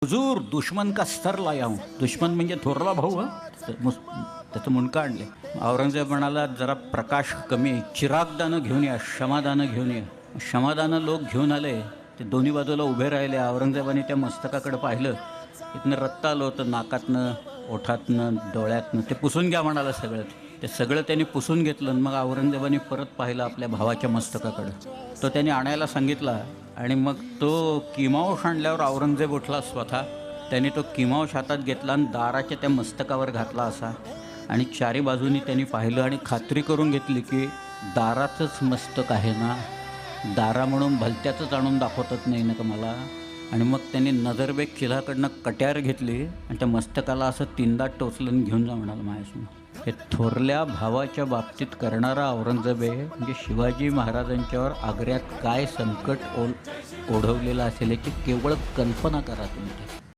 हुजूर दुश्मन का स्तर लाया हूं. दुश्मन म्हणजे थोरला भाऊ. त्याचं मुंडकं आणले. औरंगजेब म्हणाला जरा प्रकाश कमी आहे, चिरागदानं घेऊन या, क्षमादानं घेऊन या. क्षमादानं लोक घेऊन आले. ते दोन्ही बाजूला उभे राहिले. औरंगजेबाने त्या मस्तकाकडे पाहिलं. इथनं रक्त आलं होतं नाकातनं, ओठातनं, डोळ्यातनं. ते पुसून घ्या म्हणाला सगळं. ते सगळं त्यांनी पुसून घेतलं. मग औरंगजेबाने परत पाहिलं आपल्या भावाच्या मस्तकाकडं. तो त्यांनी आणायला सांगितला आणि मग तो किमावश आणल्यावर औरंगजेब उठला स्वतः. त्यांनी तो किमावश हातात घेतला आणि दाराच्या त्या मस्तकावर घातला असा. आणि चारी बाजूनी त्यांनी पाहिलं आणि खात्री करून घेतली की दाराचंच मस्तक आहे ना, दारा म्हणून भलत्याचंच आणून दाखवतच नाही ना का मला. आणि मग त्यांनी नजरबेग चिलाकडनं कट्यार घेतली आणि त्या मस्तकाला असं तीनदा टोचलं घेऊन जा म्हणाला माझ्यासमोर. हे थोरल्या भावाच्या बाबतीत करणारा औरंगजेब आहे. म्हणजे शिवाजी महाराजांच्यावर आग्र्यात काय संकट ओढवलेलं असेल याची केवळ कल्पना करा तुम्ही.